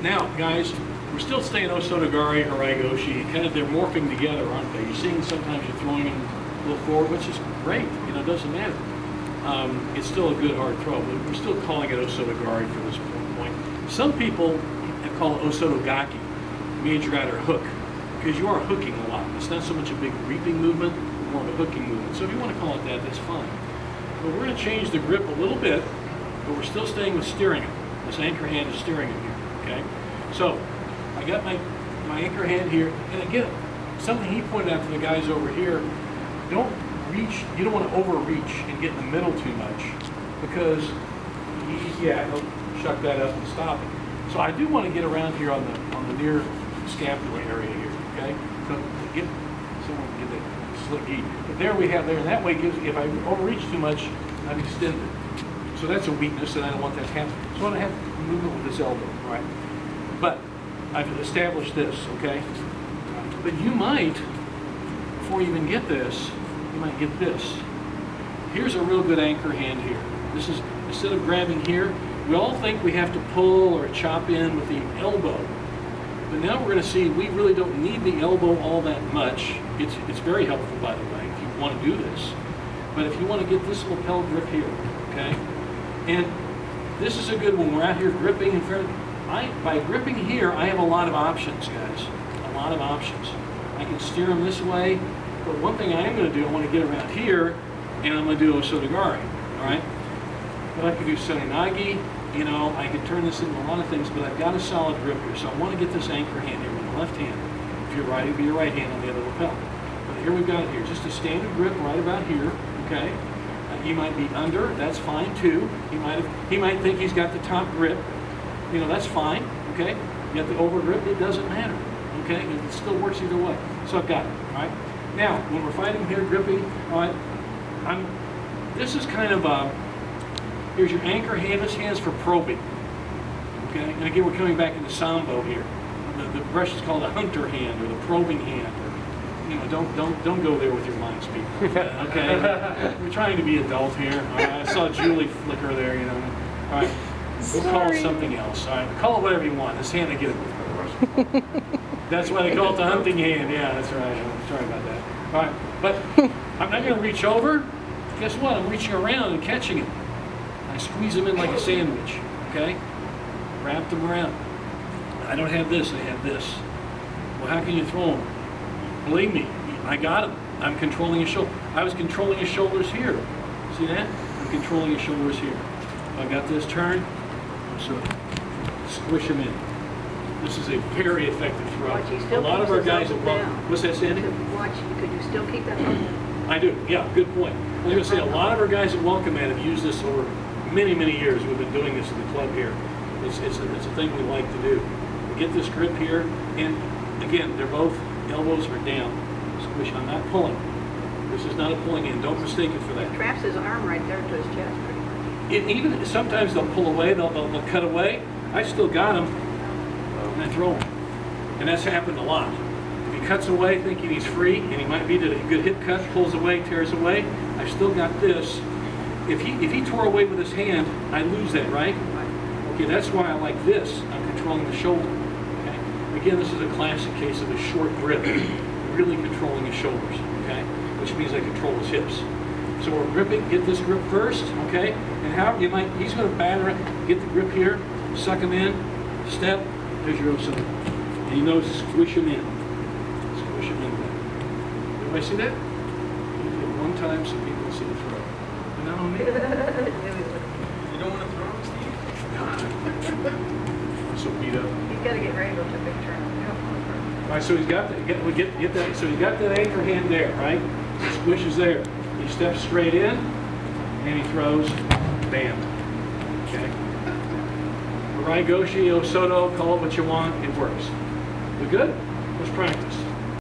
Now, guys, we're still staying O Soto Gari, Aric, kind of they're morphing together, aren't they? You're seeing sometimes you're throwing them a little forward, which is great. You know, it doesn't matter. It's still a good hard throw, but we're still calling it O Soto Gari for this point. Some people call it O Soto Gaki, major outer hook, because you are hooking a lot. It's not so much a big reaping movement, but more of a hooking movement. So if you want to call it that, that's fine. But we're going to change the grip a little bit, but we're still staying with steering it. This anchor hand is steering it here, okay? So I got my anchor hand here, and again, something he pointed out to the guys over here, don't reach, you don't want to overreach and get in the middle too much, because he'll shuck that up and stop it. So I do want to get around here on the near scapula area here, okay? So get someone to get that slick gi. But there we have there, and that way gives, if I overreach too much, I'm extended. So that's a weakness, and I don't want that to happen. So I want to have movement with this elbow, right? But I've established this, okay? But you might, before you even get this, you might get this. Here's a real good anchor hand here. This is, instead of grabbing here, we all think we have to pull or chop in with the elbow. But now we're going to see we really don't need the elbow all that much. It's very helpful, by the way, if you want to do this. But if you want to get this lapel grip here, okay? And this is a good one. We're out here gripping in front of, by gripping here, I have a lot of options, guys. A lot of options. I can steer them this way, but one thing I am going to do, I want to get around here, and I'm going to do O Soto Gari, all right? But I could do Senai-gi, you know, I could turn this into a lot of things, but I've got a solid grip here, so I want to get this anchor hand here with the left hand. If you're right, it'd be your right hand on the other lapel. But here we've got it here, just a standard grip right about here, okay? He might be under, that's fine too. He might think he's got the top grip. You know, that's fine, okay? You got the over grip, it doesn't matter, okay? It still works either way. So I've got it, all right? Now, when we're fighting here, gripping, all right, this is kind of here's your anchor hand. This hand's for probing, okay? And again, we're coming back into Sambo here. The brush is called a hunter hand or the probing hand. Or, you know, don't go there with your mind speed, okay? We're trying to be adult here. All right? I saw Julie flicker there, you know. All right. We'll call it something else. All right, call it whatever you want. This hand, I get it. That's why they call it the hunting hand. Yeah, that's right. I'm sorry about that. All right, but I'm not going to reach over. Guess what? I'm reaching around and catching it. I squeeze them in like a sandwich. Okay, wrap them around. I don't have this. I have this. Well, how can you throw them? Believe me, I got them. I'm controlling his shoulder. I was controlling his shoulders here. See that? I'm controlling his shoulders here. I got this turn. So squish them in. This is a very effective throw. A lot of our guys at welcome. What's that, Sandy? Watch, could you still keep that open? I do. Yeah, good point. I'm going to say a lot of our guys at Welcome Mat have used this over many, many years. We've been doing this in the club here. It's a thing we like to do. We get this grip here, and again, they're both elbows are down. Squish. I'm not pulling. This is not a pulling in. Don't mistake it for that. He traps his arm right there to his chest. Even sometimes they'll pull away, they'll cut away. I still got them, and I throw them. And that's happened a lot. If he cuts away thinking he's free, and he might be a good hip cut, pulls away, tears away, I've still got this. If he tore away with his hand, I lose that, right? Okay, that's why I like this. I'm controlling the shoulder. Okay? Again, this is a classic case of a short grip, really controlling his shoulders, okay? Which means I control his hips. So we're gripping, get this grip first, okay? And how you might, he's going to batter it, get the grip here, suck him in, step, there's your O Soto. And he knows to squish him in. Squish him in there. Everybody see that? One time so people see the throw. But not on me. You don't want to throw him, Steve? I'm so beat up. He's got to get ready to go to a big turn. All right, so he's got that. So he got that anchor hand there, right? He squishes there. He steps straight in, and he throws, bam. Okay. Aric, O Soto, call it what you want, it works. We good? Let's practice.